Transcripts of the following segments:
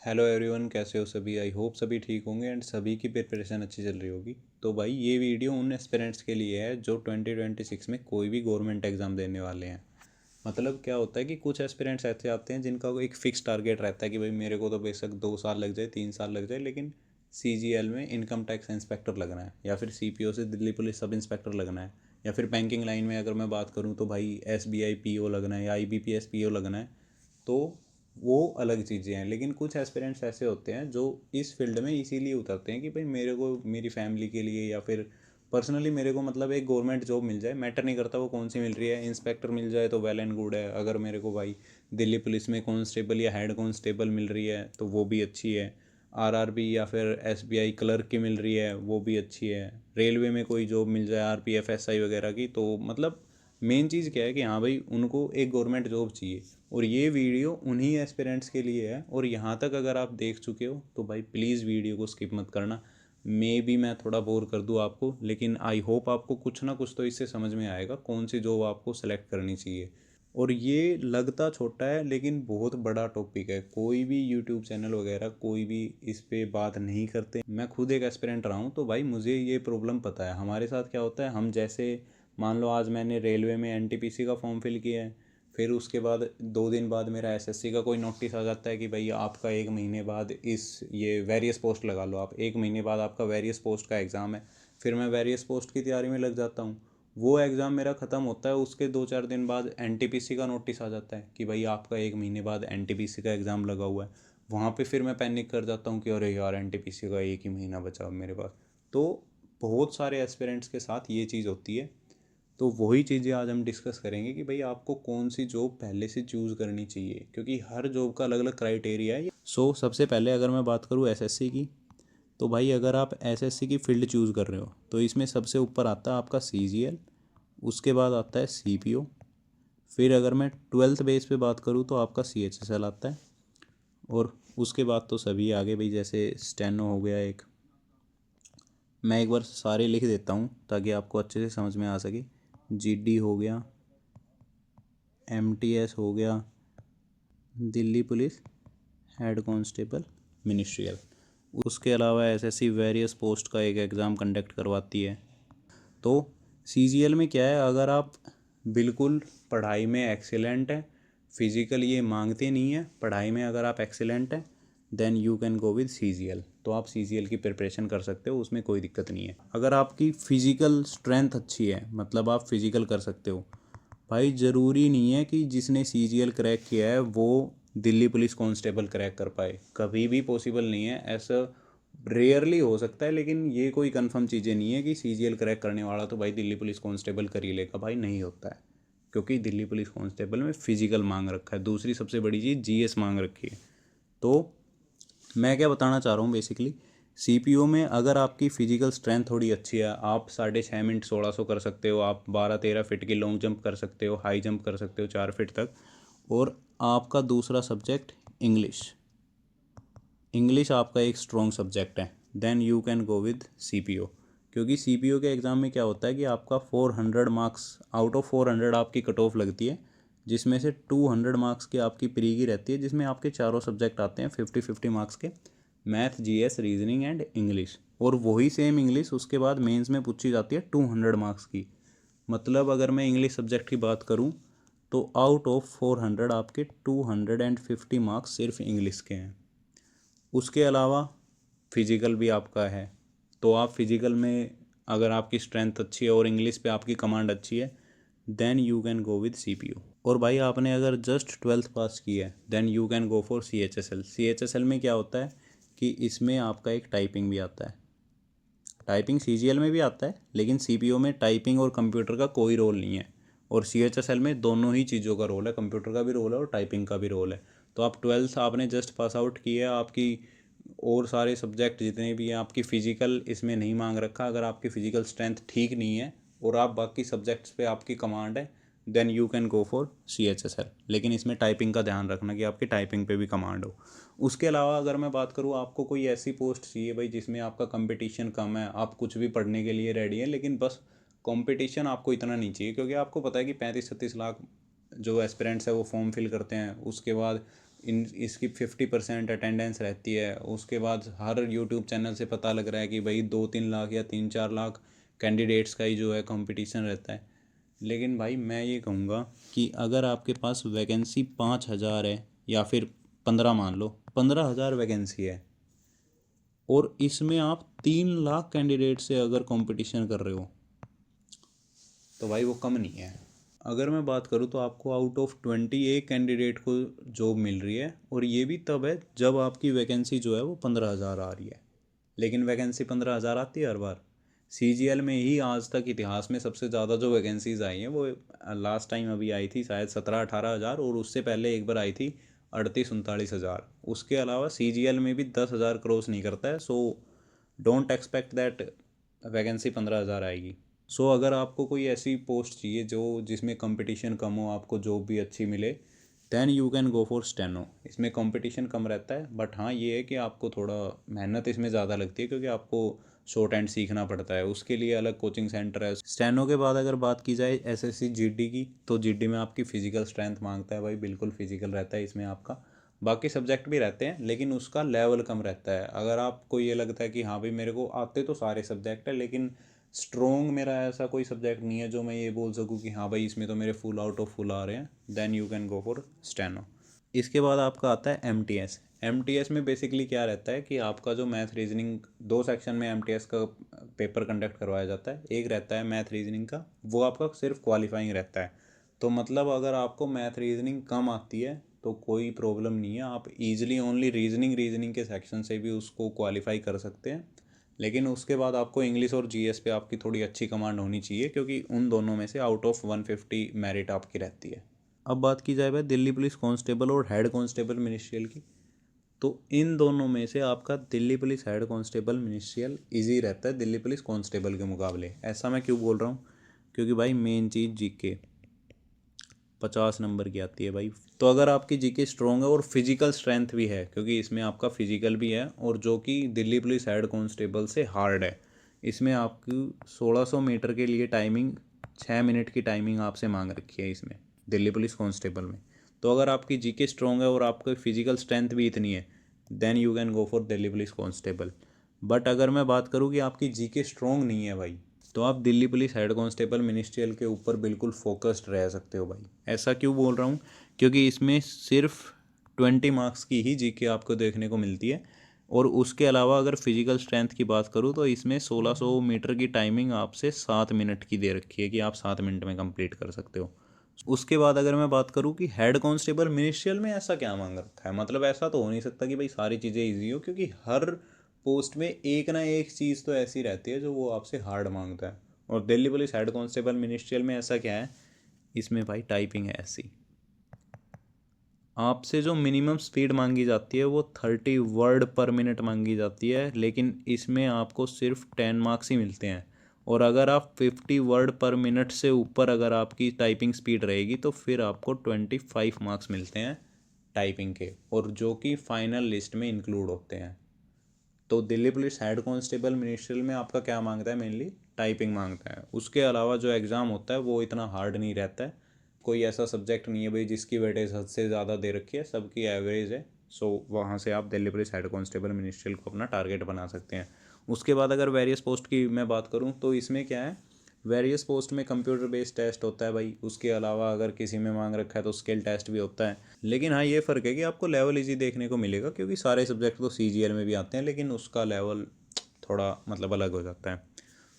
Hello everyone, कैसे हो सभी। आई होप सभी ठीक होंगे एंड सभी की प्रिपरेशन अच्छी चल रही होगी। तो भाई ये वीडियो उन एस्पिरेंट्स के लिए है जो 2026 में कोई भी गवर्नमेंट एग्ज़ाम देने वाले हैं। मतलब क्या होता है कि कुछ एस्पिरेंट्स ऐसे आते हैं जिनका एक फ़िक्स टारगेट रहता है कि भाई मेरे को तो बेशक 2 साल लग जाए, 3 साल लग जाए, लेकिन CGL में इनकम टैक्स इंस्पेक्टर लगना है, या फिर CPO से दिल्ली पुलिस सब इंस्पेक्टर लगना है, या फिर बैंकिंग लाइन में अगर मैं बात करूँ तो भाई SBI PO लगना है या IBPS PO लगना है। तो वो अलग चीज़ें हैं, लेकिन कुछ एस्पिरेंट्स ऐसे होते हैं जो इस फील्ड में इसीलिए उतरते हैं कि भाई मेरे को मेरी फैमिली के लिए या फिर पर्सनली मेरे को मतलब एक गवर्नमेंट जॉब मिल जाए, मैटर नहीं करता वो कौन सी मिल रही है। इंस्पेक्टर मिल जाए तो वेल एंड गुड है। अगर मेरे को भाई दिल्ली पुलिस में कांस्टेबल या हेड कांस्टेबल मिल रही है तो वो भी अच्छी है। RRB या फिर SBI क्लर्क की मिल रही है वो भी अच्छी है। रेलवे में कोई जॉब मिल जाए RPF SI वगैरह की, तो मतलब मेन चीज़ क्या है कि हाँ भाई उनको एक गवर्नमेंट जॉब चाहिए। और ये वीडियो उन्हीं एस्पिरेंट्स के लिए है। और यहाँ तक अगर आप देख चुके हो तो भाई प्लीज़ वीडियो को स्किप मत करना। मे भी मैं थोड़ा बोर कर दूँ आपको, लेकिन आई होप आपको कुछ ना कुछ तो इससे समझ में आएगा कौन सी जॉब आपको सेलेक्ट करनी चाहिए। और ये लगता छोटा है लेकिन बहुत बड़ा टॉपिक है। कोई भी यूट्यूब चैनल वगैरह कोई भी इस पे बात नहीं करते। मैं खुद एक एस्पिरेंट रहा हूँ तो भाई मुझे ये प्रॉब्लम पता है। हमारे साथ क्या होता है, हम जैसे मान लो आज मैंने रेलवे में NTPC का फॉर्म फिल किया है, फिर उसके बाद 2 दिन बाद मेरा SSC का कोई नोटिस आ जाता है कि भाई आपका 1 महीने बाद इस ये वेरियस पोस्ट लगा लो, आप 1 महीने बाद आपका वेरियस पोस्ट का एग्ज़ाम है। फिर मैं वेरियस पोस्ट की तैयारी में लग जाता हूँ। वो एग्ज़ाम मेरा ख़त्म होता है, उसके 2-4 दिन बाद NTPC का नोटिस आ जाता है कि भाई आपका 1 महीने बाद NTPC का एग्ज़ाम लगा हुआ है। वहाँ पे फिर मैं पैनिक कर जाता हूँ कि अरे यार NTPC का 1 ही महीना बचा अब मेरे पास। तो बहुत सारे एस्पिरेंट्स के साथ ये चीज़ होती है। तो वही चीज़ें आज हम डिस्कस करेंगे कि भाई आपको कौन सी जॉब पहले से चूज़ करनी चाहिए, क्योंकि हर जॉब का अलग अलग क्राइटेरिया है। सबसे पहले अगर मैं बात करूँ SSC की, तो भाई अगर आप SSC की फील्ड चूज़ कर रहे हो तो इसमें सबसे ऊपर आता है आपका CGL, उसके बाद आता है CPO। फिर अगर मैं 12th बेस पे बात करूँ तो आपका CHSL आता है। और उसके बाद तो सभी आगे भाई, जैसे स्टेनो हो गया एक। मैं एक बार सारे लिख देता हूँ ताकि आपको अच्छे से समझ में आ सके। GD हो गया, MTS हो गया, Delhi police head constable ministerial. उसके अलावा SSC वेरियस पोस्ट का एक एग्ज़ाम कंडक्ट करवाती है। तो CGL में क्या है, अगर आप बिल्कुल पढ़ाई में एक्सीलेंट है, फिज़िकल ये मांगते नहीं है, पढ़ाई में अगर आप एक्सीलेंट है then you can go with CGL। तो आप CGL की प्रिपरेशन कर सकते हो, उसमें कोई दिक्कत नहीं है। अगर आपकी फ़िज़िकल स्ट्रेंथ अच्छी है, मतलब आप फिज़िकल कर सकते हो, भाई ज़रूरी नहीं है कि जिसने CGL क्रैक किया है वो दिल्ली पुलिस कांस्टेबल क्रैक कर पाए। कभी भी पॉसिबल नहीं है ऐसा। रेयरली हो सकता है, लेकिन ये कोई कंफर्म चीज़ें नहीं है कि CGL क्रैक करने वाला तो भाई दिल्ली पुलिस कांस्टेबल कर ही लेगा। भाई नहीं होता है, क्योंकि दिल्ली पुलिस कांस्टेबल में फ़िज़िकल मांग रखा है। दूसरी सबसे बड़ी चीज़ GS मांग रखी है। तो मैं क्या बताना चाह रहा हूँ बेसिकली, CPO में अगर आपकी फ़िज़िकल स्ट्रेंथ थोड़ी अच्छी है, आप 6.5 मिनट 1600 कर सकते हो, आप 12-13 फीट की लॉन्ग जंप कर सकते हो, हाई जंप कर सकते हो 4 फीट तक, और आपका दूसरा सब्जेक्ट इंग्लिश, इंग्लिश आपका एक स्ट्रॉन्ग सब्जेक्ट है, then you can go with CPO। क्योंकि CPO के एग्ज़ाम में क्या होता है कि आपका 400 मार्क्स आउट ऑफ 400 आपकी कट ऑफ लगती है, जिसमें से 200 मार्क्स की आपकी प्री की रहती है, जिसमें आपके चारों सब्जेक्ट आते हैं 50-50 मार्क्स के, math GS reasoning and English. और वही सेम इंग्लिश उसके बाद मेंस में पूछी जाती है 200 मार्क्स की। मतलब अगर मैं इंग्लिश सब्जेक्ट की बात करूँ तो आउट ऑफ 400 आपके 250 मार्क्स सिर्फ इंग्लिश के हैं। उसके अलावा फिज़िकल भी आपका है, तो आप फिज़िकल में अगर आपकी स्ट्रेंथ अच्छी है और इंग्लिश पे आपकी कमांड अच्छी है then you can go with CPO। और भाई आपने अगर जस्ट 12th पास की है then you can go for CHSL। CHSL में क्या होता है कि इसमें आपका एक टाइपिंग भी आता है। टाइपिंग CGL में भी आता है, लेकिन CPO में टाइपिंग और कंप्यूटर का कोई रोल नहीं है। और CHSL में दोनों ही चीज़ों का रोल है, कंप्यूटर का भी रोल है और टाइपिंग का भी रोल है। तो आप 12th आपने जस्ट पास आउट किया है, आपकी और सारे सब्जेक्ट जितने भी हैं, आपकी फ़िज़िकल इसमें नहीं मांग रखा। अगर आपकी फ़िज़िकल स्ट्रेंथ ठीक नहीं है और आप बाकी सब्जेक्ट्स पे आपकी कमांड है then you can go for CHSL। लेकिन इसमें टाइपिंग का ध्यान रखना कि आपकी टाइपिंग पे भी कमांड हो। उसके अलावा अगर मैं बात करूँ, आपको कोई ऐसी पोस्ट चाहिए भाई जिसमें आपका कंपटीशन कम है, आप कुछ भी पढ़ने के लिए रेडी हैं, लेकिन बस कंपटीशन आपको इतना नहीं चाहिए, क्योंकि आपको पता है कि 35-36 लाख जो एस्पिरेंट्स है वो फॉर्म फिल करते हैं। उसके बाद इसकी 50% अटेंडेंस रहती है। उसके बाद हर यूट्यूब चैनल से पता लग रहा है कि भाई 2-3 लाख या 3-4 लाख कैंडिडेट्स का ही जो है कंपटीशन रहता है। लेकिन भाई मैं ये कहूँगा कि अगर आपके पास वैकेंसी 5,000 है या फिर 15, मान लो 15,000 वैकेंसी है, और इसमें आप 3 लाख कैंडिडेट से अगर कंपटीशन कर रहे हो तो भाई वो कम नहीं है। अगर मैं बात करूँ तो आपको आउट ऑफ 20 एक कैंडिडेट को जॉब मिल रही है, और ये भी तब है जब आपकी वैकेंसी जो है वो 15,000 आ रही है। लेकिन वैकेंसी 15,000 आती है हर बार। CGL में ही आज तक इतिहास में सबसे ज़्यादा जो वैकेंसीज़ आई हैं वो लास्ट टाइम अभी आई थी शायद 17-18 हज़ार, और उससे पहले एक बार आई थी 38-39 हज़ार। उसके अलावा CGL में भी 10,000 क्रॉस नहीं करता है। So don't expect that vacancy 15,000 आएगी। सो अगर आपको कोई ऐसी पोस्ट चाहिए जो जिसमें कंपटीशन कम हो, आपको जॉब भी अच्छी मिले, then you can go for steno. इसमें कंपटीशन कम रहता है, बट हाँ ये है कि आपको थोड़ा मेहनत इसमें ज़्यादा लगती है, क्योंकि आपको शॉर्ट हैंड सीखना पड़ता है। उसके लिए अलग कोचिंग सेंटर है। स्टेनो के बाद अगर बात की जाए SSC GD की, तो GD में आपकी फ़िज़िकल स्ट्रेंथ मांगता है भाई, बिल्कुल फिजिकल रहता है इसमें आपका। बाकी सब्जेक्ट भी रहते हैं लेकिन उसका लेवल कम रहता है। अगर आपको ये लगता है कि हाँ भाई मेरे को आते तो सारे सब्जेक्ट है, लेकिन स्ट्रोंग मेरा ऐसा कोई सब्जेक्ट नहीं है जो मैं ये बोल सकूँ कि हाँ भाई इसमें तो मेरे फुल आउट ऑफ फुल आ रहे हैं, then you can go for steno. इसके बाद आपका आता है MTS में बेसिकली क्या रहता है कि आपका जो मैथ रीजनिंग, 2 सेक्शन में MTS का पेपर कंडक्ट करवाया जाता है। एक रहता है मैथ रीजनिंग का, वो आपका सिर्फ क्वालिफाइंग रहता है। तो मतलब अगर आपको मैथ रीजनिंग कम आती है तो कोई प्रॉब्लम नहीं है, आप इजीली ओनली रीजनिंग के सेक्शन से भी उसको क्वालिफाई कर सकते हैं। लेकिन उसके बाद आपको इंग्लिश और GS पे आपकी थोड़ी अच्छी कमांड होनी चाहिए, क्योंकि उन दोनों में से आउट ऑफ 150 मेरिट आपकी रहती है। अब बात की जाए भाई दिल्ली पुलिस कांस्टेबल और हेड कांस्टेबल मिनिस्ट्रियल की, तो इन दोनों में से आपका Delhi police head constable ministerial easy रहता है दिल्ली पुलिस कांस्टेबल के मुकाबले। ऐसा मैं क्यों बोल रहा हूँ, क्योंकि भाई मेन चीज़ GK 50 नंबर की आती है भाई। तो अगर आपकी GK स्ट्रॉन्ग है और फिजिकल स्ट्रेंथ भी है, क्योंकि इसमें आपका फिजिकल भी है, और जो कि दिल्ली पुलिस हेड कांस्टेबल से हार्ड है। इसमें आपकी 1600 मीटर के लिए टाइमिंग 6 मिनट की टाइमिंग आपसे मांग रखी है इसमें दिल्ली पुलिस कांस्टेबल में। तो अगर आपकी GK स्ट्रॉन्ग है और आपकी फिजिकल स्ट्रेंथ भी इतनी है, then you can go for Delhi police constable. But अगर मैं बात करूँ कि आपकी GK स्ट्रॉन्ग नहीं है भाई, तो आप Delhi police head constable ministerial के ऊपर बिल्कुल फोकस्ड रह सकते हो भाई। ऐसा क्यों बोल रहा हूँ, क्योंकि इसमें सिर्फ 20 मार्क्स की ही GK आपको देखने को मिलती है। और उसके अलावा अगर फिजिकल स्ट्रेंथ की बात करूँ तो इसमें 1600 मीटर की टाइमिंग आपसे 7 मिनट की दे रखी है कि आप 7 मिनट में कंप्लीट कर सकते हो। उसके बाद अगर मैं बात करूँ कि हेड कांस्टेबल मिनिस्ट्रियल में ऐसा क्या मांग रखा है, मतलब ऐसा तो हो नहीं सकता कि भाई सारी चीज़ें ईजी हो, क्योंकि हर पोस्ट में एक ना एक चीज़ तो ऐसी रहती है जो वो आपसे हार्ड मांगता है। और Delhi police head constable ministerial में ऐसा क्या है, इसमें भाई टाइपिंग है ऐसी। आपसे जो मिनिमम स्पीड मांगी जाती है वो 30 वर्ड पर मिनट मांगी जाती है, लेकिन इसमें आपको सिर्फ 10 मार्क्स ही मिलते हैं। और अगर आप 50 वर्ड पर मिनट से ऊपर अगर आपकी टाइपिंग स्पीड रहेगी तो फिर आपको 25 मार्क्स मिलते हैं टाइपिंग के, और जो कि फाइनल लिस्ट में इंक्लूड होते हैं। तो Delhi police head constable ministerial में आपका क्या मांगता है, मेनली टाइपिंग मांगता है। उसके अलावा जो एग्ज़ाम होता है वो इतना हार्ड नहीं रहता है। कोई ऐसा सब्जेक्ट नहीं है भाई जिसकी वेटेज हद से ज़्यादा दे रखी है, सबकी एवरेज है। सो वहाँ से आप Delhi police head constable ministerial को अपना टारगेट बना सकते हैं। उसके बाद अगर वेरियस पोस्ट की मैं बात करूँ तो इसमें क्या है, वेरियस पोस्ट में कंप्यूटर बेस्ड टेस्ट होता है भाई। उसके अलावा अगर किसी में मांग रखा है तो स्किल टेस्ट भी होता है। लेकिन हाँ ये फ़र्क है कि आपको लेवल इजी देखने को मिलेगा, क्योंकि सारे सब्जेक्ट तो CGL में भी आते हैं, लेकिन उसका लेवल थोड़ा मतलब अलग हो जाता है।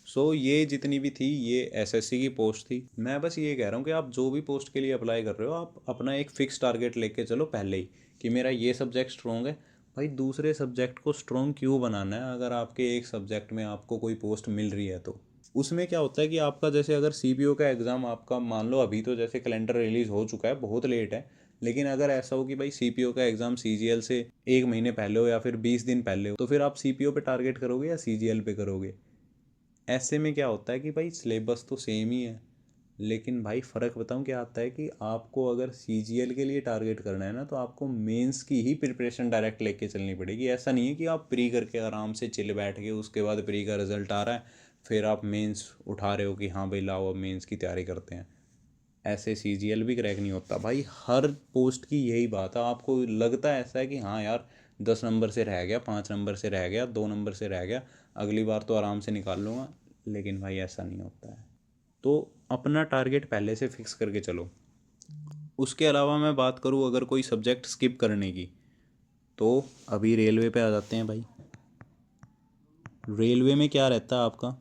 सो ये जितनी भी थी ये SSC की पोस्ट थी। मैं बस ये कह रहा हूँ कि आप जो भी पोस्ट के लिए अप्लाई कर रहे हो, आप अपना एक फ़िक्स टारगेट लेके चलो पहले ही, कि मेरा ये सब्जेक्ट स्ट्रॉन्ग है। भाई दूसरे सब्जेक्ट को स्ट्रॉन्ग क्यों बनाना है, अगर आपके एक सब्जेक्ट में आपको कोई पोस्ट मिल रही है तो। उसमें क्या होता है कि आपका जैसे अगर CPO का एग्ज़ाम आपका मान लो अभी तो जैसे कैलेंडर रिलीज़ हो चुका है, बहुत लेट है। लेकिन अगर ऐसा हो कि भाई CPO का एग्ज़ाम CGL से 1 महीने पहले हो या फिर 20 दिन पहले हो, तो फिर आप CPO पे टारगेट करोगे या CGL पे करोगे। ऐसे में क्या होता है कि भाई सिलेबस तो सेम ही है, लेकिन भाई फ़र्क बताऊँ क्या आता है कि आपको अगर CGL के लिए टारगेट करना है ना, तो आपको मेंस की ही प्रिपरेशन डायरेक्ट लेके चलनी पड़ेगी। ऐसा नहीं है कि आप प्री करके आराम से चिल बैठ के उसके बाद प्री का रिज़ल्ट आ रहा है फिर आप मेंस उठा रहे हो कि हाँ भाई लाओ अब मेंस की तैयारी करते हैं। ऐसे CGL भी क्रैक नहीं होता भाई। हर पोस्ट की यही बात है। आपको लगता है ऐसा है कि हाँ यार 10 नंबर से रह गया, 5 नंबर से रह गया, 2 नंबर से रह गया, अगली बार तो आराम से निकाल लूँगा, लेकिन भाई ऐसा नहीं होता है। तो अपना टारगेट पहले से फिक्स करके चलो। उसके अलावा मैं बात करूँ अगर कोई सब्जेक्ट स्किप करने की, तो अभी रेलवे पे आ जाते हैं भाई। रेलवे में क्या रहता है आपका,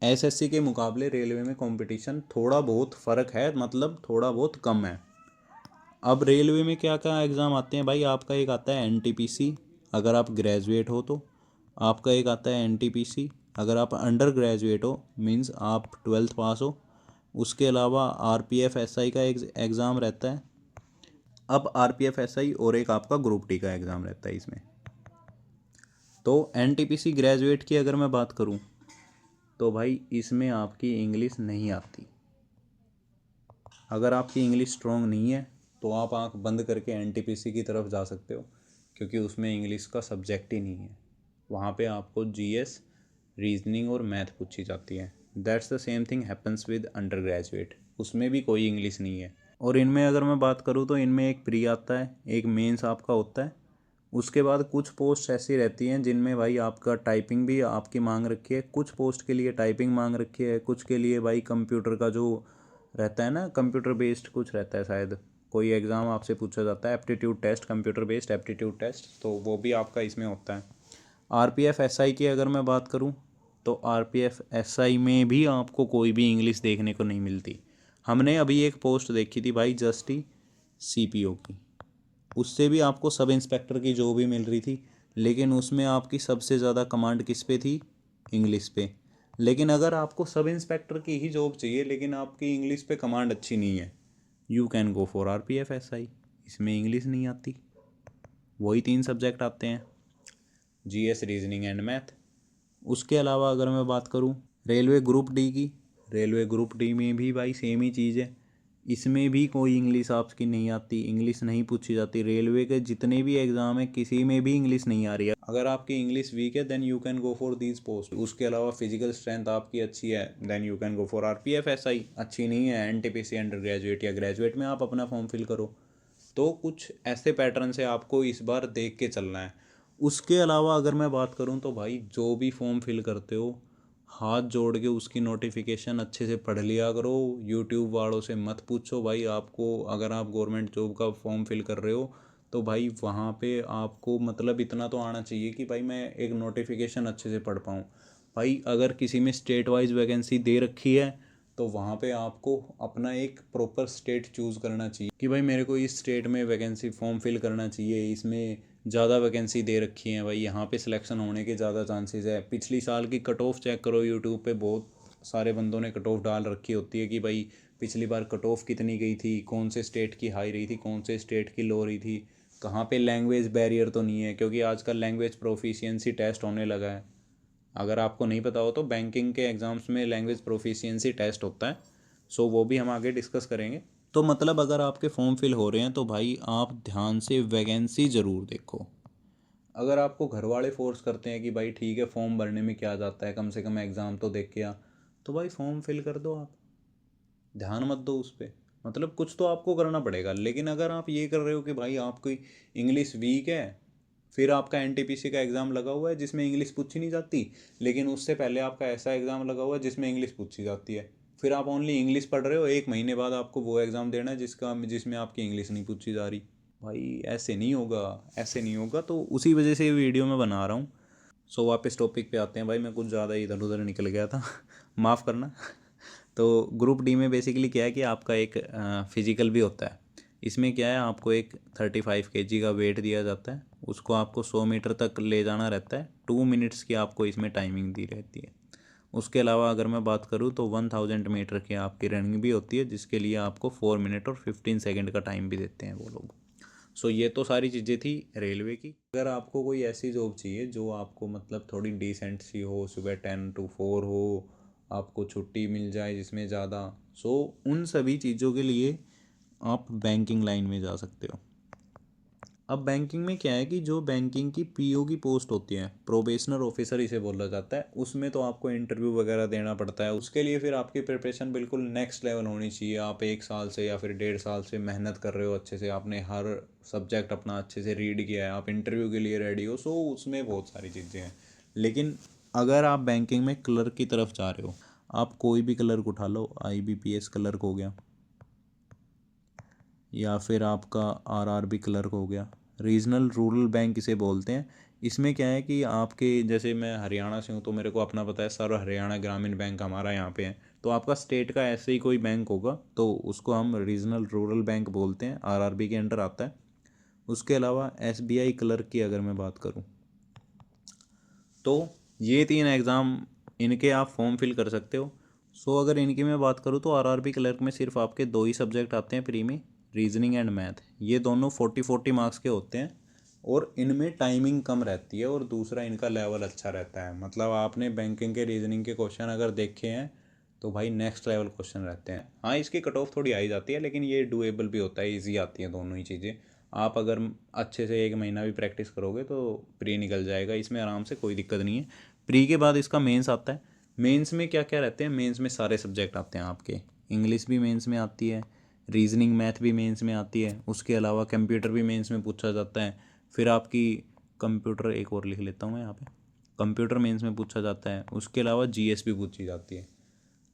SSC के मुकाबले रेलवे में कंपटीशन थोड़ा बहुत फ़र्क है, मतलब थोड़ा बहुत कम है। अब रेलवे में क्या क्या एग्ज़ाम आते हैं भाई, आपका एक आता है NTPC अगर आप ग्रेजुएट हो तो, आपका एक आता है NTPC अगर आप अंडर ग्रेजुएट हो, मीन्स आप 12th पास हो। उसके अलावा RPF SI का एग्ज़ाम रहता है। अब RPF SI और एक आपका ग्रुप डी का एग्ज़ाम रहता है इसमें। तो NTPC ग्रेजुएट की अगर मैं बात करूं तो भाई इसमें आपकी इंग्लिश नहीं आती। अगर आपकी इंग्लिश स्ट्रॉन्ग नहीं है तो आप आंख बंद करके NTPC की तरफ जा सकते हो, क्योंकि उसमें इंग्लिश का सब्जेक्ट ही नहीं है। वहाँ पे आपको GS, रीजनिंग और मैथ पूछी जाती है। That's the same thing happens with under graduate, उसमें भी कोई इंग्लिश नहीं है। और इनमें अगर मैं बात करूँ तो इनमें एक प्री आता है, एक मेंस आपका होता है। उसके बाद कुछ पोस्ट ऐसी रहती हैं जिनमें भाई आपका टाइपिंग भी आपकी मांग रखी है, कुछ पोस्ट के लिए टाइपिंग मांग रखी है, कुछ के लिए भाई कंप्यूटर का जो रहता है ना, कंप्यूटर बेस्ड कुछ रहता है शायद, कोई एग्ज़ाम आपसे पूछा जाता है aptitude test, computer based aptitude test, तो वो भी आपका इसमें होता है। RPF SI की अगर मैं बात करूँ तो RPF SI में भी आपको कोई भी इंग्लिश देखने को नहीं मिलती। हमने अभी एक पोस्ट देखी थी भाई जस्ट ही CPO की, उससे भी आपको सब इंस्पेक्टर की जॉब ही मिल रही थी, लेकिन उसमें आपकी सबसे ज़्यादा कमांड किस पे थी, इंग्लिश पे। लेकिन अगर आपको सब इंस्पेक्टर की ही जॉब चाहिए लेकिन आपकी इंग्लिश पे कमांड अच्छी नहीं है, you can go for RPF SI। इसमें इंग्लिश नहीं आती, वही 3 सब्जेक्ट आते हैं, GS, रीजनिंग एंड मैथ। उसके अलावा अगर मैं बात करूँ रेलवे ग्रुप डी की, रेलवे ग्रुप डी में भी भाई सेम ही चीज़ है। इसमें भी कोई इंग्लिश आपकी नहीं आती, इंग्लिश नहीं पूछी जाती। रेलवे के जितने भी एग्ज़ाम है किसी में भी इंग्लिश नहीं आ रही है। अगर आपकी इंग्लिश वीक है then you can go for these post. उसके अलावा फिजिकल स्ट्रेंथ आपकी अच्छी है then you can go for RPF SI। अच्छी नहीं है NTPC अंडर ग्रेजुएट या ग्रेजुएट में आप अपना फॉर्म फिल करो। तो कुछ ऐसे पैटर्न से आपको इस बार देख के चलना है। उसके अलावा अगर मैं बात करूं तो भाई जो भी फॉर्म फिल करते हो हाथ जोड़ के उसकी नोटिफिकेशन अच्छे से पढ़ लिया करो। यूट्यूब वालों से मत पूछो भाई, आपको अगर आप गवर्नमेंट जॉब का फॉर्म फिल कर रहे हो तो भाई वहाँ पे आपको मतलब इतना तो आना चाहिए कि भाई मैं एक नोटिफिकेशन अच्छे से पढ़ पाऊँ। भाई अगर किसी में स्टेट वाइज वैकेंसी दे रखी है तो वहाँ पे आपको अपना एक प्रॉपर स्टेट चूज़ करना चाहिए कि भाई मेरे को इस स्टेट में वैकेंसी फॉर्म फिल करना चाहिए, इसमें ज़्यादा वैकेंसी दे रखी है भाई, यहाँ पे सिलेक्शन होने के ज़्यादा चांसेस है। पिछली साल की कट ऑफ चेक करो यूट्यूब पे, बहुत सारे बंदों ने कट ऑफ डाल रखी होती है कि भाई पिछली बार कट ऑफ कितनी गई थी, कौन से स्टेट की हाई रही थी, कौन से स्टेट की लो रही थी, कहाँ पे लैंग्वेज बैरियर तो नहीं है, क्योंकि आजकल लैंग्वेज प्रोफिशिएंसी टेस्ट होने लगा है। अगर आपको नहीं पता हो तो बैंकिंग के एग्ज़ाम्स में लैंग्वेज प्रोफिशिएंसी टेस्ट होता है, सो वो भी हम आगे डिस्कस करेंगे। तो मतलब अगर आपके फॉर्म फिल हो रहे हैं तो भाई आप ध्यान से वैकेंसी ज़रूर देखो। अगर आपको घर वाले फोर्स करते हैं कि भाई ठीक है फॉर्म भरने में क्या जाता है, कम से कम एग्ज़ाम तो देख के आ, तो भाई फॉर्म फिल कर दो, आप ध्यान मत दो उस पर। मतलब कुछ तो आपको करना पड़ेगा। लेकिन अगर आप ये कर रहे हो कि भाई आपकी इंग्लिश वीक है, फिर आपका NTPC का एग्ज़ाम लगा हुआ है जिसमें इंग्लिश पूछी नहीं जाती, लेकिन उससे पहले आपका ऐसा एग्ज़ाम लगा हुआ है जिसमें इंग्लिश पूछी जाती है, फिर आप ओनली इंग्लिश पढ़ रहे हो, 1 महीने बाद आपको वो एग्ज़ाम देना है जिसमें आपकी इंग्लिश नहीं पूछी जा रही। भाई ऐसे नहीं होगा, ऐसे नहीं होगा। तो उसी वजह से ये वीडियो मैं बना रहा हूँ। सो वापस टॉपिक पे आते हैं भाई, मैं कुछ ज़्यादा इधर उधर निकल गया था माफ़ करना। तो ग्रुप डी में बेसिकली क्या है कि आपका एक फिजिकल भी होता है। इसमें क्या है, आपको एक 35 kg का वेट दिया जाता है, उसको आपको 100 मीटर तक ले जाना रहता है। 2 मिनट्स की आपको इसमें टाइमिंग दी रहती है। उसके अलावा अगर मैं बात करूँ तो 1000 मीटर की आपकी रनिंग भी होती है, जिसके लिए आपको 4 मिनट और 15 सेकेंड का टाइम भी देते हैं वो लोग। सो ये तो सारी चीज़ें थी रेलवे की। अगर आपको कोई ऐसी जॉब चाहिए जो आपको मतलब थोड़ी डिसेंट सी हो, सुबह 10 to 4 हो, आपको छुट्टी मिल जाए जिसमें ज़्यादा, सो उन सभी चीज़ों के लिए आप बैंकिंग लाइन में जा सकते हो। अब बैंकिंग में क्या है कि जो बैंकिंग की पीओ की पोस्ट होती है, प्रोबेशनर ऑफिसर इसे बोला जाता है, उसमें तो आपको इंटरव्यू वगैरह देना पड़ता है। उसके लिए फिर आपकी प्रिपरेशन बिल्कुल नेक्स्ट लेवल होनी चाहिए। आप 1 साल से या फिर 1.5 साल से मेहनत कर रहे हो अच्छे से, आपने हर सब्जेक्ट अपना अच्छे से रीड किया है, आप इंटरव्यू के लिए रेडी हो, सो उसमें बहुत सारी चीज़ें हैं। लेकिन अगर आप बैंकिंग में क्लर्क की तरफ जा रहे हो, आप कोई भी क्लर्क उठा लो, IBPS क्लर्क हो गया या फिर आपका RRB क्लर्क हो गया, रीजनल रूरल बैंक इसे बोलते हैं। इसमें क्या है कि आपके, जैसे मैं हरियाणा से हूँ तो मेरे को अपना पता है, सर्व हरियाणा ग्रामीण बैंक हमारा यहाँ पे है। तो आपका स्टेट का ऐसे ही कोई बैंक होगा तो उसको हम रीजनल रूरल बैंक बोलते हैं, RRB के अंडर आता है। उसके अलावा SBI क्लर्क की अगर मैं बात करूँ तो ये 3 एग्ज़ाम इनके आप फॉर्म फिल कर सकते हो। सो अगर इनकी मैं बात करूँ तो RRB क्लर्क में सिर्फ आपके 2 ही सब्जेक्ट आते हैं प्री में, रीजनिंग एंड मैथ। ये दोनों 40-40 मार्क्स के होते हैं और इनमें टाइमिंग कम रहती है और दूसरा इनका लेवल अच्छा रहता है। मतलब आपने बैंकिंग के रीजनिंग के क्वेश्चन अगर देखे हैं तो भाई नेक्स्ट लेवल क्वेश्चन रहते हैं। हाँ, इसकी कट ऑफ थोड़ी हाई जाती है लेकिन ये डुएबल भी होता है, ईजी आती हैं दोनों ही चीज़ें। आप अगर अच्छे से 1 महीना भी प्रैक्टिस करोगे तो प्री निकल जाएगा, इसमें आराम से, कोई दिक्कत नहीं है। प्री के बाद इसका मेंस आता है। मेंस में क्या क्या रहते हैं? मेंस में सारे सब्जेक्ट आते हैं आपके। इंग्लिश भी मेंस में आती है, रीजनिंग मैथ भी मेंस में आती है, उसके अलावा कंप्यूटर भी मेंस में पूछा जाता है। फिर आपकी कंप्यूटर, एक और लिख लेता हूँ मैं यहाँ पे, कंप्यूटर मेंस में पूछा जाता है। उसके अलावा GS भी पूछी जाती है।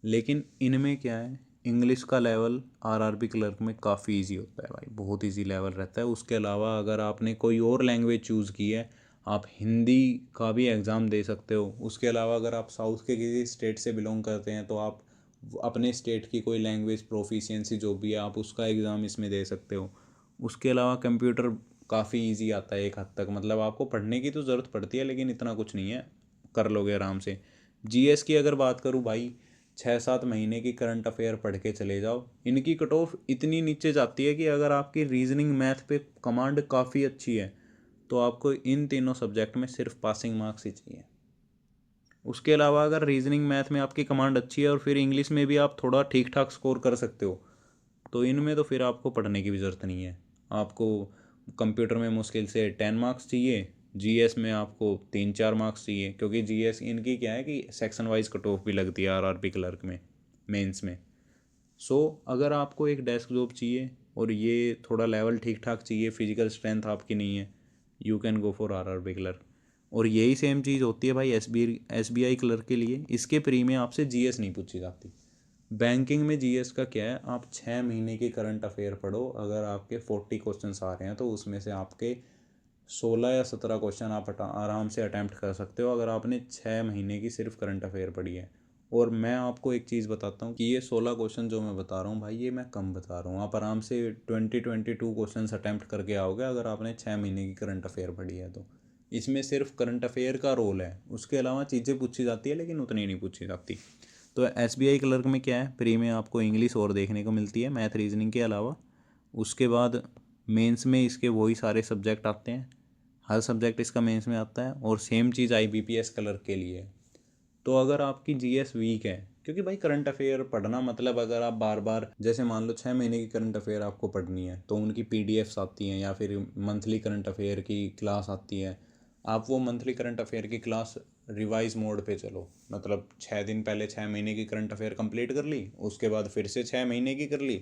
लेकिन इनमें क्या है, इंग्लिश का लेवल RRB क्लर्क में काफ़ी इजी होता है भाई, बहुत इजी लेवल रहता है। उसके अलावा अगर आपने कोई और लैंग्वेज चूज़ की है, आप हिंदी का भी एग्ज़ाम दे सकते हो। उसके अलावा अगर आप साउथ के किसी स्टेट से बिलोंग करते हैं तो आप अपने स्टेट की कोई लैंग्वेज प्रोफिशिएंसी जो भी है आप उसका एग्ज़ाम इसमें दे सकते हो। उसके अलावा कंप्यूटर काफ़ी इजी आता है एक हद तक, मतलब आपको पढ़ने की तो ज़रूरत पड़ती है लेकिन इतना कुछ नहीं है, कर लोगे आराम से। GS की अगर बात करूँ भाई, 6-7 महीने की करंट अफेयर पढ़ के चले जाओ। इनकी कट ऑफ इतनी नीचे जाती है कि अगर आपकी रीजनिंग मैथ पे कमांड काफ़ी अच्छी है तो आपको इन तीनों सब्जेक्ट में सिर्फ पासिंग मार्क्स ही चाहिए। उसके अलावा अगर रीजनिंग मैथ में आपकी कमांड अच्छी है और फिर इंग्लिश में भी आप थोड़ा ठीक ठाक स्कोर कर सकते हो तो इनमें तो फिर आपको पढ़ने की भी ज़रूरत नहीं है। आपको कंप्यूटर में मुश्किल से 10 मार्क्स चाहिए, GS में आपको 3-4 मार्क्स चाहिए, क्योंकि GS इनकी क्या है कि सेक्शन वाइज कट ऑफ भी लगती है RRB क्लर्क में, मेंस में। सो अगर आपको एक डेस्क जॉब चाहिए और ये थोड़ा लेवल ठीक ठाक चाहिए, फिजिकल स्ट्रेंथ आपकी नहीं है, you can go for RRB clerk. और यही सेम चीज़ होती है भाई SBI क्लर्क के लिए। इसके प्री में आपसे GS नहीं पूछी जाती। बैंकिंग में GS का क्या है, आप 6 महीने की करंट अफेयर पढ़ो, अगर आपके 40 क्वेश्चन आ रहे हैं तो उसमें से आपके 16 या 17 क्वेश्चन आप आराम से अटैम्प्ट कर सकते हो अगर आपने 6 महीने की सिर्फ करंट अफेयर पढ़ी है। और मैं आपको एक चीज़ बताता हूँ कि ये 16 क्वेश्चन जो मैं बता रहा हूँ भाई, ये मैं कम बता रहा हूँ। आप आराम से 22 क्वेश्चन अटैम्प्ट करके आओगे अगर आपने 6 महीने की करंट अफेयर पढ़ी है तो। इसमें सिर्फ करंट अफेयर का रोल है, उसके अलावा चीज़ें पूछी जाती है लेकिन उतनी नहीं पूछी जाती। तो SBI क्लर्क में क्या है, प्री में आपको इंग्लिश और देखने को मिलती है मैथ रीजनिंग के अलावा। उसके बाद मेंस में इसके वही सारे सब्जेक्ट आते हैं, हर सब्जेक्ट इसका मेंस में आता है। और सेम चीज़ IBPS क्लर्क के लिए है। तो अगर आपकी GS वीक है, क्योंकि भाई करंट अफेयर पढ़ना मतलब, अगर आप बार बार, जैसे मान लो 6 महीने की करंट अफेयर आपको पढ़नी है तो उनकी PDFs आती हैं या फिर मंथली करंट अफेयर की क्लास आती है। आप वो मंथली करंट अफेयर की क्लास रिवाइज मोड पे चलो, मतलब 6 दिन पहले 6 महीने की करंट अफेयर कंप्लीट कर ली, उसके बाद फिर से 6 महीने की कर ली,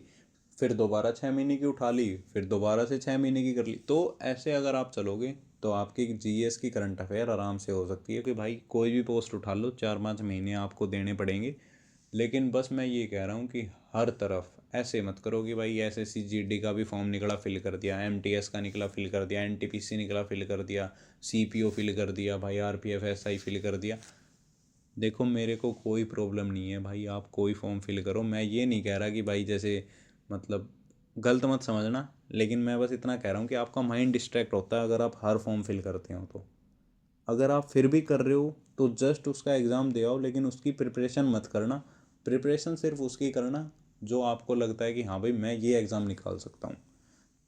फिर दोबारा 6 महीने की उठा ली, फिर दोबारा से 6 महीने की कर ली। तो ऐसे अगर आप चलोगे तो आपकी GS की करंट अफेयर आराम से हो सकती है कि भाई कोई भी पोस्ट उठा लो, 4-5 महीने आपको देने पड़ेंगे। लेकिन बस मैं ये कह रहा हूँ कि हर तरफ ऐसे मत करो कि भाई SSC GD का भी फॉर्म निकला फिल कर दिया, MTS का निकला फिल कर दिया, NTPC निकला फिल कर दिया, CPO फिल कर दिया भाई, RPF SI फिल कर दिया। देखो मेरे को कोई प्रॉब्लम नहीं है भाई, आप कोई फॉर्म फिल करो। मैं ये नहीं कह रहा कि भाई जैसे, मतलब गलत मत समझना, लेकिन मैं बस इतना कह रहा हूँ कि आपका माइंड डिस्ट्रैक्ट होता है अगर आप हर फॉर्म फिल करते हो तो। अगर आप फिर भी कर रहे हो तो जस्ट उसका एग्ज़ाम दे आओ, लेकिन उसकी प्रिपरेशन मत करना। प्रिपरेशन सिर्फ उसकी करना जो आपको लगता है कि हाँ भाई मैं ये एग्ज़ाम निकाल सकता हूँ।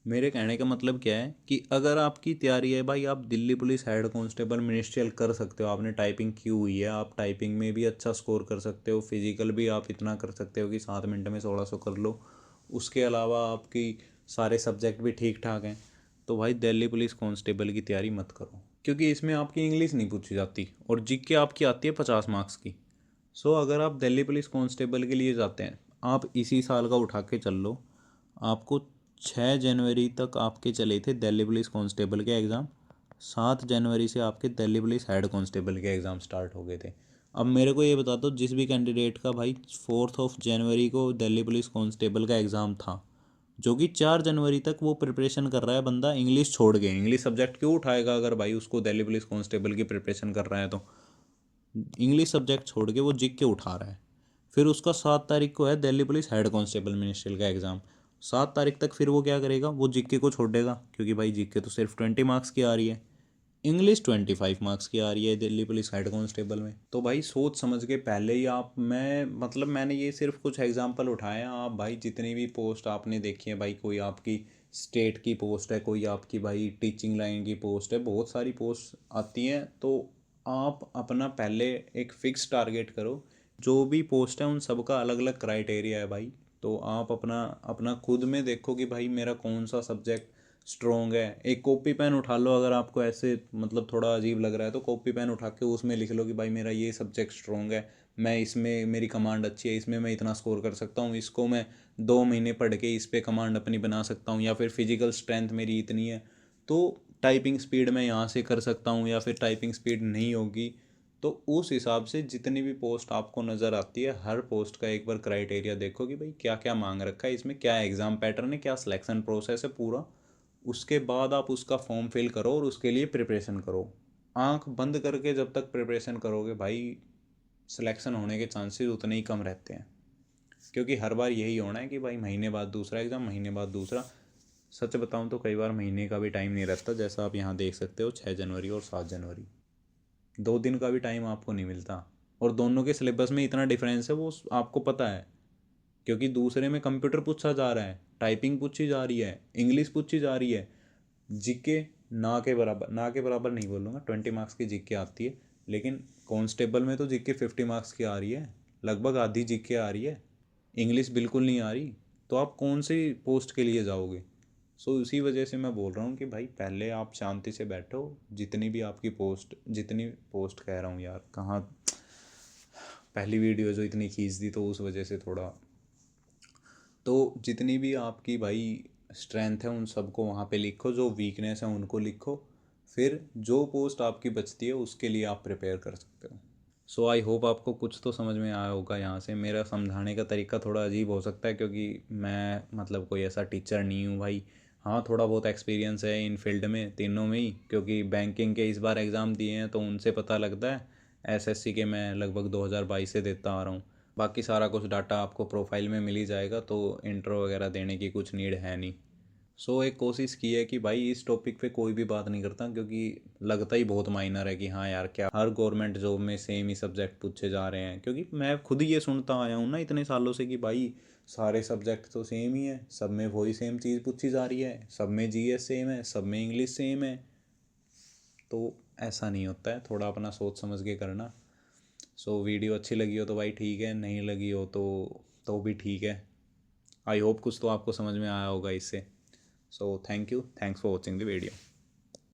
मेरे कहने का मतलब क्या है कि अगर आपकी तैयारी है भाई, आप Delhi police head constable ministerial कर सकते हो, आपने टाइपिंग की हुई है, आप टाइपिंग में भी अच्छा स्कोर कर सकते हो, फिजिकल भी आप इतना कर सकते हो कि 7 मिनट में 1600 कर लो। उसके अलावा आपकी सारे सब्जेक्ट भी ठीक ठाक हैं, तो भाई दिल्ली पुलिस कांस्टेबल की तैयारी मत करो, क्योंकि इसमें आपकी इंग्लिश नहीं पूछी जाती और जीके आपकी आती है 50 मार्क्स की। सो अगर आप दिल्ली पुलिस कांस्टेबल के लिए जाते हैं, आप इसी साल का उठा के चल लो, आपको 6 जनवरी तक आपके चले थे दिल्ली पुलिस कांस्टेबल के एग्ज़ाम, 7 जनवरी से आपके दिल्ली पुलिस हेड कांस्टेबल के एग्ज़ाम स्टार्ट हो गए थे। अब मेरे को ये बता दो, जिस भी कैंडिडेट का भाई 4 जनवरी को दिल्ली पुलिस कांस्टेबल का एग्ज़ाम था, जो कि 4 जनवरी तक वो प्रिपरेशन कर रहा है बंदा इंग्लिश छोड़ के, इंग्लिश सब्जेक्ट क्यों उठाएगा अगर भाई उसको दिल्ली पुलिस कांस्टेबल की प्रिपरेशन कर रहा है, तो इंग्लिश सब्जेक्ट छोड़ के वो जिक के उठा रहा है। फिर उसका 7 तारीख को है Delhi police head constable ministerial का एग्ज़ाम। 7 तारीख तक फिर वो क्या करेगा, वो जीके को छोड़ देगा, क्योंकि भाई जीके तो सिर्फ 20 मार्क्स की आ रही है, इंग्लिश 25 मार्क्स की आ रही है दिल्ली पुलिस हेड कांस्टेबल में। तो भाई सोच समझ के पहले ही आप, मैंने ये सिर्फ कुछ एग्जांपल उठाए हैं। आप भाई जितनी भी पोस्ट आपने देखी है भाई, कोई आपकी स्टेट की पोस्ट है, कोई आपकी भाई टीचिंग लाइन की पोस्ट है, बहुत सारी पोस्ट आती हैं। तो आप अपना पहले एक फिक्स टारगेट करो। जो भी पोस्ट है उन सब का अलग अलग क्राइटेरिया है भाई। तो आप अपना अपना खुद में देखो कि भाई मेरा कौन सा सब्जेक्ट स्ट्रॉन्ग है। एक कॉपी पेन उठा लो, अगर आपको ऐसे थोड़ा अजीब लग रहा है तो कॉपी पेन उठा के उसमें लिख लो कि भाई मेरा ये सब्जेक्ट स्ट्रॉन्ग है, मैं इसमें मेरी कमांड अच्छी है, इसमें मैं इतना स्कोर कर सकता हूँ, इसको मैं 2 महीने पढ़ के इस पे कमांड अपनी बना सकता हूँ, या फिर फिजिकल स्ट्रेंथ मेरी इतनी है तो टाइपिंग स्पीड मैं यहाँ से कर सकता हूँ, या फिर टाइपिंग स्पीड नहीं होगी। तो उस हिसाब से जितनी भी पोस्ट आपको नज़र आती है, हर पोस्ट का एक बार क्राइटेरिया देखो कि भाई क्या क्या मांग रखा है इसमें, क्या एग्ज़ाम पैटर्न है, क्या सिलेक्शन प्रोसेस है पूरा। उसके बाद आप उसका फॉर्म फिल करो और उसके लिए प्रिपरेशन करो। आंख बंद करके जब तक प्रिपरेशन करोगे भाई, सिलेक्शन होने के चांसेस उतने ही कम रहते हैं, क्योंकि हर बार यही होना है कि भाई महीने बाद दूसरा एग्ज़ाम, महीने बाद दूसरा। सच बताऊं तो कई बार महीने का भी टाइम नहीं रहता, जैसा आप यहाँ देख सकते हो 6 जनवरी और 7 जनवरी, 2 दिन का भी टाइम आपको नहीं मिलता। और दोनों के सिलेबस में इतना डिफरेंस है वो आपको पता है, क्योंकि दूसरे में कंप्यूटर पूछा जा रहा है, टाइपिंग पूछी जा रही है, इंग्लिश पूछी जा रही है, जीके ना के बराबर, ना के बराबर नहीं बोलूँगा, 20 मार्क्स की जीके आती है, लेकिन कांस्टेबल में तो जीके 50 मार्क्स की आ रही है, लगभग आधी जीके आ रही है, इंग्लिश बिल्कुल नहीं आ रही। तो आप कौन सी पोस्ट के लिए जाओगे? सो इसी वजह से मैं बोल रहा हूँ कि भाई पहले आप शांति से बैठो, जितनी भी आपकी पोस्ट, जितनी पोस्ट कह रहा हूँ यार, कहाँ पहली वीडियो जो इतनी खींच दी तो उस वजह से थोड़ा, तो जितनी भी आपकी भाई स्ट्रेंथ है उन सबको वहाँ पे लिखो, जो वीकनेस है उनको लिखो, फिर जो पोस्ट आपकी बचती है उसके लिए आप प्रिपेयर कर सकते हो। सो आई होप आपको कुछ तो समझ में आया होगा यहाँ से। मेरा समझाने का तरीका थोड़ा अजीब हो सकता है, क्योंकि मैं कोई ऐसा टीचर नहीं हूँ भाई। हाँ, थोड़ा बहुत एक्सपीरियंस है इन फील्ड में, तीनों में ही, क्योंकि बैंकिंग के इस बार एग्ज़ाम दिए हैं तो उनसे पता लगता है। एसएससी के मैं लगभग 2022 से देता आ रहा हूँ। बाकी सारा कुछ डाटा आपको प्रोफाइल में मिल ही जाएगा, तो इंट्रो वगैरह देने की कुछ नीड है नहीं। सो एक कोशिश की है कि भाई इस टॉपिक पे कोई भी बात नहीं करता, क्योंकि लगता ही बहुत माइनर है कि हाँ यार क्या हर गवर्नमेंट जॉब में सेम ही सब्जेक्ट पूछे जा रहे हैं। क्योंकि मैं खुद ही ये सुनता आया हूँ ना इतने सालों से कि भाई सारे सब्जेक्ट तो सेम ही है, सब में वही सेम चीज़ पूछी जा रही है, सब में जीएस सेम है, सब में इंग्लिश सेम है। तो ऐसा नहीं होता है, थोड़ा अपना सोच समझ के करना। सो वीडियो अच्छी लगी हो तो भाई ठीक है, नहीं लगी हो तो भी ठीक है। आई होप कुछ तो आपको समझ में आया होगा इससे। So thank you, thanks for watching the video.